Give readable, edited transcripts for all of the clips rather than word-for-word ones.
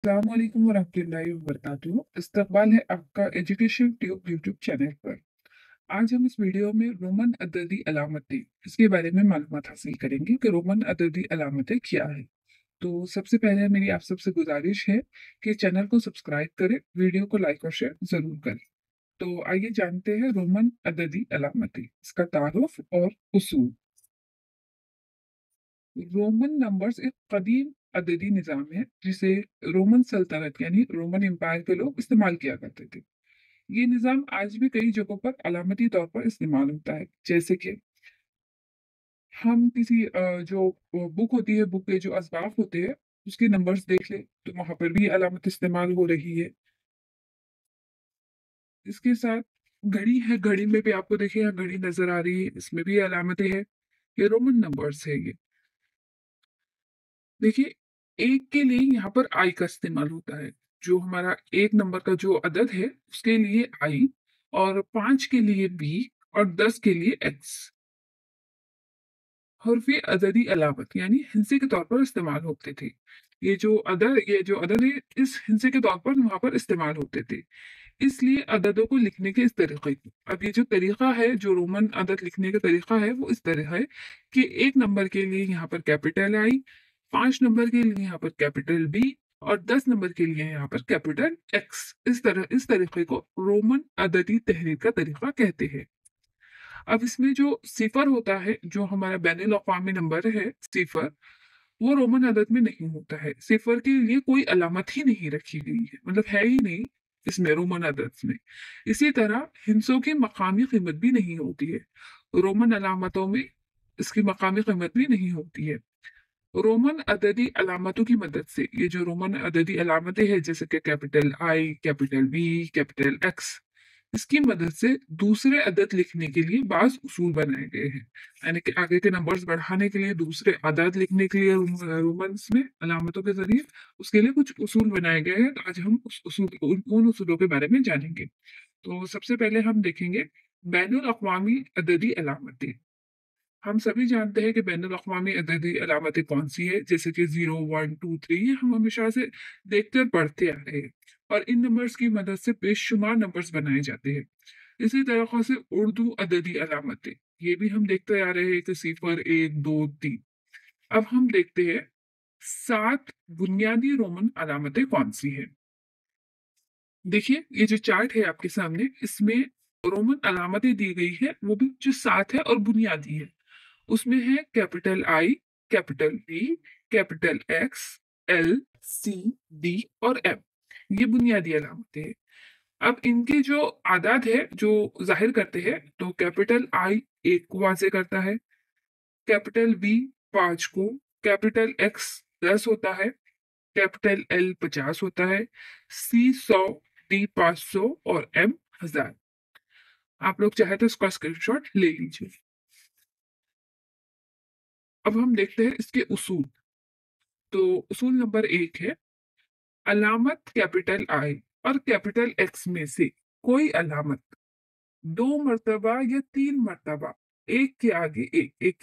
अस्सलामुअलैकुम वरहमतुल्लाहि वबरकातुहू। इस्तकबाल है आपका एजुकेशन ट्यूब यूट्यूब चैनल पर। आज हम इस वीडियो में रोमन अददी अलामतें इसके बारे में मालूमात हासिल करेंगे कि रोमन अददी अलामतें क्या है। तो सबसे पहले मेरी आप सबसे गुजारिश है कि चैनल को सब्सक्राइब करें, वीडियो को लाइक और शेयर जरूर करें। तो आइए जानते हैं रोमन अददी अलामतें, इसका तारुफ और उसूल। रोमन नंबर्स एक कदीम अददी निज़ाम है जिसे रोमन सल्तनत यानी रोमन एम्पायर के लोग इस्तेमाल किया करते थे। ये निज़ाम आज भी कई जगहों पर अलामती तौर पर इस्तेमाल होता है। जैसे कि हम किसी जो बुक होती है, बुक के जो असबाब होते हैं, उसके नंबर्स देख ले तो वहां पर भी अलामत इस्तेमाल हो रही है। इसके साथ घड़ी है, घड़ी में भी आपको देखिए यहाँ घड़ी नजर आ रही है, इसमें भी अलामतें हैं। ये रोमन नंबर्स है ये। देखिए, एक के लिए यहाँ पर आई का इस्तेमाल होता है। जो हमारा एक नंबर का जो अदद है उसके लिए आई, और 5 के लिए बी, और 10 के लिए एक्स। हर्फ़ी अददी अलामत यानी हिंसे के तौर पर इस्तेमाल होते थे। ये जो अदद है इस हिंसे के तौर पर वहां पर इस्तेमाल होते थे। इसलिए अददों को लिखने के इस तरीके को, अब ये जो तरीका है, जो रोमन अदद लिखने का तरीका है, वो इस तरह है कि एक नंबर के लिए यहाँ पर कैपिटल आई, 5 नंबर के लिए यहाँ पर कैपिटल बी, और 10 नंबर के लिए यहाँ पर कैपिटल एक्स। इस तरीके को रोमन अददी तहरीर का तरीका कहते हैं। अब इसमें जो सिफर होता है, जो हमारा बैनुल अक़वामी नंबर है सिफर, वो रोमन अदद में नहीं होता है। सिफर के लिए कोई अलामत ही नहीं रखी गई है, मतलब है ही नहीं इसमें रोमन अदद में। इसी तरह हिंसों की मकामी कीमत भी नहीं होती है। रोमन अलामतों में इसकी मकामी कीमत भी नहीं होती है। रोमन अददी अलामतों की मदद से, ये जो रोमन अददी अलामतें हैं जैसे कि capital I, capital B, capital X, इसकी मदद से दूसरे अदद लिखने के लिए बाज उसूल बनाए गए हैं। यानी कि आगे के नंबर्स बढ़ाने के लिए, दूसरे अदद लिखने के लिए रोमन्स में अलामतों के जरिए उसके लिए कुछ उसूल बनाए गए हैं। तो आज हम उन उसूलों के बारे में जानेंगे। तो सबसे पहले हम देखेंगे बैनुल अक़वामी अददी अलामतें। हम सभी जानते हैं कि बैनुल अक़वामी अददी अलामतें कौन सी है, जैसे कि 0, 1, 2, 3, ये हम हमेशा से देखते और पढ़ते आ रहे हैं। और इन नंबर्स की मदद से बेशुमार नंबर्स बनाए जाते हैं। इसी तरीके से उर्दू अददी अलामतें, ये भी हम देखते आ रहे हैं कि सिफर, 1, 2, 3। अब हम देखते हैं 7 बुनियादी रोमन अलामतें कौन सी है। देखिए, ये जो चार्ट है आपके सामने, इसमें रोमन अलामतें दी गई है, वो भी जो 7 है और बुनियादी है। उसमें है capital I, capital B, capital X, L, C, D और एम। ये बुनियादी अलामतें हैं। अब इनके जो आदाद है जो जाहिर करते हैं, तो कैपिटल आई 1 को वाजे करता है, कैपिटल बी 5 को, कैपिटल एक्स 10 होता है, कैपिटल एल 50 होता है, सी 100, डी 500 और एम 1000। आप लोग चाहे तो इसका स्क्रीनशॉट ले लीजिए। अब हम देखते हैं इसके उसूल। तो उसूल नंबर 1 है, अलामत कैपिटल आई और कैपिटल एक्स में से कोई अलामत 2 मर्तबा या 3 मर्तबा एक के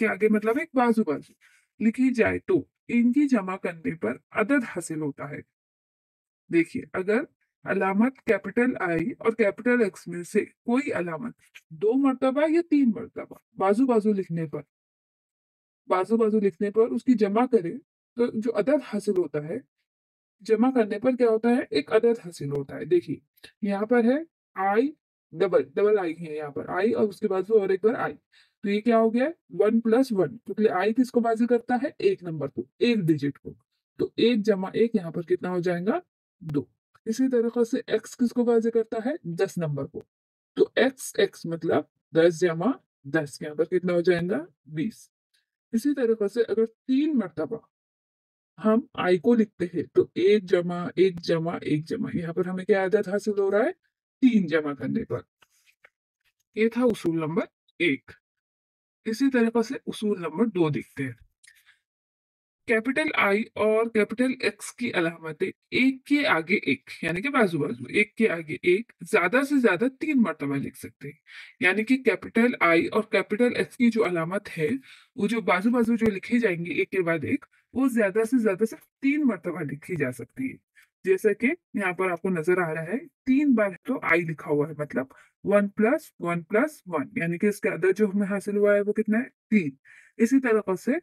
आगे मतलब एक बाजू बाजू लिखी जाए तो इनकी जमा करने पर अदद हासिल होता है। देखिए, अगर अलामत कैपिटल आई और कैपिटल एक्स में से कोई अलामत 2 मर्तबा या 3 मर्तबा बाजू बाजू लिखने पर उसकी जमा करें, तो जो अदद हासिल होता है, जमा करने पर क्या होता है, एक अदद हासिल होता है। देखिए, यहाँ पर है आई, डबल डबल आई है, यहाँ पर आई और उसके बाद और एक बार आई, तो ये क्या हो गया, 1+1, क्योंकि आई किसको बाजी करता है, एक नंबर को, एक डिजिट को। तो 1 जमा 1 यहाँ पर कितना हो जाएगा, 2। इसी तरीके से एक्स किसको बाजी करता है, 10 नंबर को। तो एक्स एक्स मतलब 10 जमा 10, यहाँ पर कितना हो जाएगा, 20। इसी तरीके से अगर 3 मर्तबा हम आई को लिखते हैं, तो 1 जमा 1 जमा 1 जमा, यहाँ पर हमें क्या आदत हासिल हो रहा है, 3 जमा करने पर। ये था उसूल नंबर 1। इसी तरीके से उसूल नंबर 2 देखते हैं। कैपिटल आई और कैपिटल एक्स की अलामतें एक के आगे एक, यानी कि बाजू बाजू एक के आगे एक, ज्यादा से ज्यादा 3 मर्तबा लिख सकते हैं। यानी कि कैपिटल आई और कैपिटल एक्स की जो अलामत है, वो जो बाजू बाजू जो लिखी जाएंगी एक के बाद एक, वो ज्यादा से ज्यादा सिर्फ 3 मर्तबा लिखी जा सकती है। जैसा कि यहाँ पर आपको नजर आ रहा है, 3 बार तो आई लिखा हुआ है, मतलब 1+1+1, यानी कि इसका अदद जो हमें हासिल हुआ है वो कितना है, 3। इसी तरीके से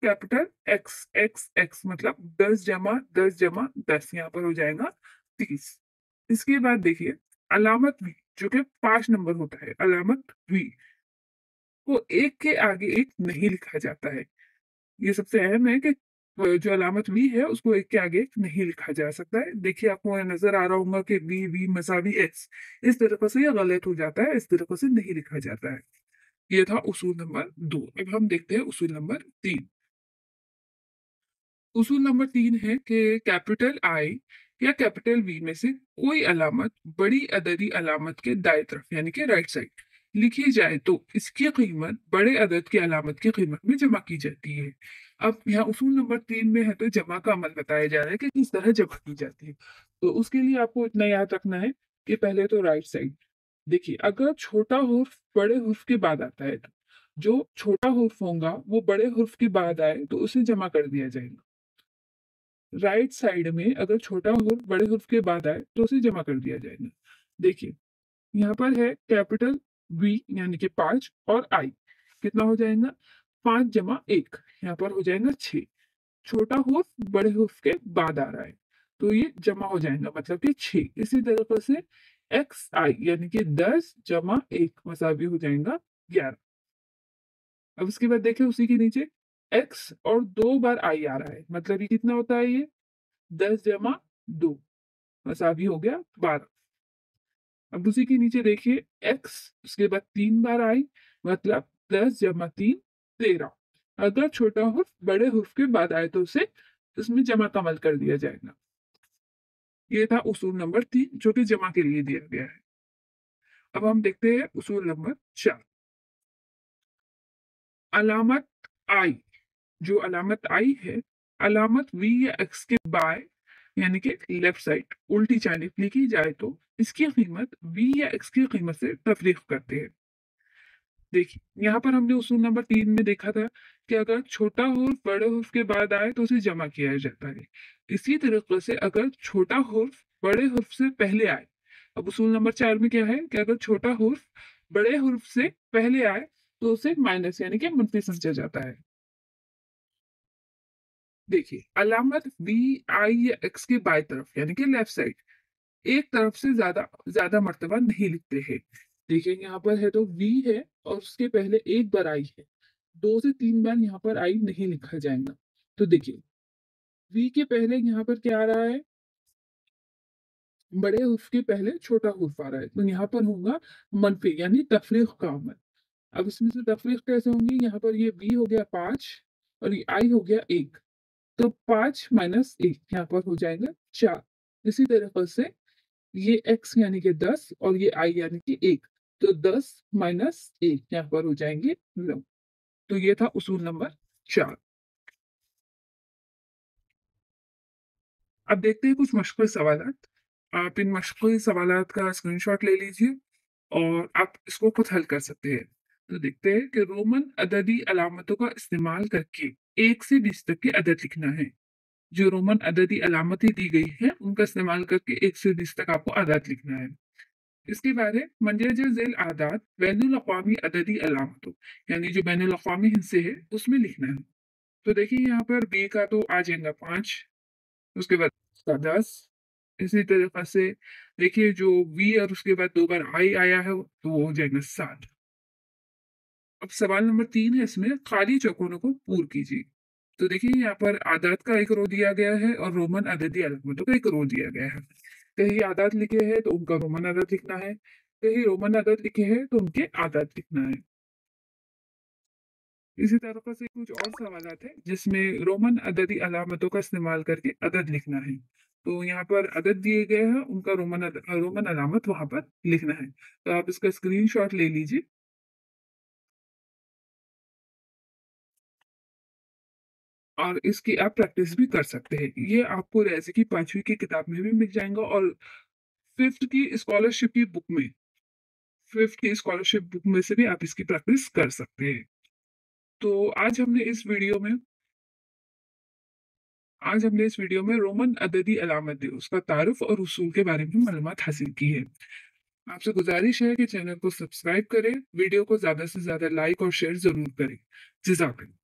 कैपिटल एक्स एक्स एक्स, मतलब 10 जमा 10 जमा 10, यहाँ पर हो जाएगा 30। इसके बाद देखिए अलामत वी, जो कि 5 नंबर होता है, अलामत वी को एक के आगे एक नहीं लिखा जाता है। ये सबसे अहम है कि जो अलामत वी है उसको एक के आगे एक नहीं लिखा जा सकता है। देखिए आपको यहाँ नजर आ रहा होगा कि वी वी मसावी एक्स, इस तरीके से ये गलत हो जाता है, इस तरीके से नहीं लिखा जाता है। ये था उसूल नंबर 2। अब हम देखते हैं उसूल नंबर 3। उसूल नंबर 3 है कि कैपिटल आई या कैपिटल वी में से कोई अलामत बड़ी अददी अलामत के दाएं तरफ यानी कि राइट साइड लिखी जाए तो इसकी कीमत बड़े अदद की अलामत की कीमत में जमा की जाती है। अब यहाँ उसूल नंबर 3 में है तो जमा का अमल बताया जा रहा है कि किस तरह जमा की जाती है। तो उसके लिए आपको इतना याद रखना है कि पहले तो राइट साइड, देखिए अगर छोटा हुर्फ बड़े हुर्फ के बाद आता है तो जो छोटा हुर्फ होगा वो बड़े हुर्फ के बाद आए तो उसे जमा कर दिया जाएगा। राइट साइड में अगर छोटा हुर्फ बड़े हुर्फ के बाद आए तो उसे जमा कर दिया जाएगा। देखिए यहाँ पर है कैपिटल वी यानी कि 5 और आई, कितना हो जाएगा, 5 जमा 1, यहाँ पर हो जाएगा 6। छोटा हुर्फ बड़े हुर्फ के बाद आ रहा है तो ये जमा हो जाएगा, मतलब कि 6। इसी तरीके से एक्स आई यानी कि 10 जमा 1 मसावी हो जाएगा 11। अब उसके बाद देखिए उसी के नीचे एक्स और 2 बार आई आ रहा है, मतलब ये कितना होता है, ये 10 जमा 2 मसावी हो गया 12। अब उसी के नीचे देखिए एक्स, उसके बाद 3 बार आई, मतलब 10 जमा 3 13। अगर छोटा हुर्फ बड़े हुर्फ के बाद आए तो उसे उसमें जमा का अमल कर दिया जाएगा। ये था उसूल नंबर 3 जो कि जमा के लिए दिया गया है। अब हम देखते हैं उसूल नंबर 4। अलामत आई, जो अलामत आई है, अलामत वी या एक्स के बाय यानी कि लेफ्ट साइड उल्टी जानिब लिखी जाए तो इसकी कीमत वी या एक्स की कीमत से तफरीक करते हैं। देखिए यहाँ पर हमने उसूल नंबर 3 में देखा था कि अगर छोटा हुर्फ बड़े हुर्फ के बाद आए तो उसे जमा किया जाता है। इसी तरीके से अगर छोटा हुर्फ बड़े हुर्फ से पहले आए, अब उसूल नंबर 4 में क्या है कि अगर छोटा हुर्फ बड़े हुर्फ से पहले आए तो उसे माइनस यानी कि मुनफी समझा जाता है। देखिए अलामत वी आई या एक्स के बाई तरफ यानी कि लेफ्ट साइड एक तरफ से ज्यादा ज्यादा मर्तबा नहीं लिखते हैं। देखिए यहाँ पर है तो वी है और उसके पहले 1 बार आई है, 2 से 3 बार यहाँ पर आई नहीं लिखा जाएगा। तो देखिए वी के पहले यहाँ पर क्या आ रहा है, बड़े हुर्फ के पहले छोटा हुर्फ आ रहा है, तो यहाँ पर होगा मनफी यानी तफरीक का अमल। अब इसमें से तफरीक कैसे होंगी, यहाँ पर ये वी हो गया 5 और ये आई हो गया 1, तो 5 - 1 यहाँ पर हो जाएगा 4। इसी तरीके से ये x यानी कि 10 और ये i यानी कि 1, तो 10 - 1 यहाँ पर हो जाएंगे 9। तो ये था उसूल नंबर 4। अब देखते हैं कुछ मशक़ी सवालात। आप इन मशक़ी सवालात का स्क्रीनशॉट ले लीजिए और आप इसको खुद हल कर सकते हैं। तो देखते हैं कि रोमन अददी अलामतों का इस्तेमाल करके 1 से 20 तक के अदद लिखना है। जो रोमन अददी अलामतें दी गई हैं उनका इस्तेमाल करके 1 से 20 तक आपको अदद लिखना है। इसके बाद है मंजर झेल आदात बैनुल अक़वामी अददी अलामतों, यानी जो बैनुल अक़वामी हिस्से है उसमें लिखना है। तो देखिए यहाँ पर बी का तो आ जाएगा 5, उसके बाद उसका 10। इसी तरीक़ा से देखिए जो वी और उसके बाद 2 बार आई आया है तो वो हो जाएगा 7। अब सवाल नंबर 3 है, इसमें खाली चौकोरों को पूर कीजिए। तो देखिए यहाँ पर आदात का एक रो दिया गया है और रोमन अददी अलामतों का एक रो दिया गया है। कहीं आदात लिखे हैं तो उनका रोमन अदद लिखना है, कहीं रोमन अदद लिखे हैं तो उनके आदात लिखना है। इसी तरह से कुछ और सवालात हैं जिसमें रोमन अददी अलामतों का इस्तेमाल करके अदद लिखना है। तो यहाँ पर अदद दिए गए हैं, उनका रोमन अलामत वहां पर लिखना है। तो आप इसका स्क्रीनशॉट ले लीजिए और इसकी आप प्रैक्टिस भी कर सकते हैं। ये आपको रैज़ी की 5वीं की किताब में भी मिल जाएगा और 5th की स्कॉलरशिप की बुक में 5th की स्कॉलरशिप बुक में से भी आप इसकी प्रैक्टिस कर सकते हैं। तो आज हमने इस वीडियो में आज हमने इस वीडियो में रोमन अददी अलामत, उसका तारुफ और उसूल के बारे में मालूमात हासिल की है। आपसे गुजारिश है कि चैनल को सब्सक्राइब करें, वीडियो को ज़्यादा से ज़्यादा लाइक और शेयर ज़रूर करें। जज़ाकल्लाह।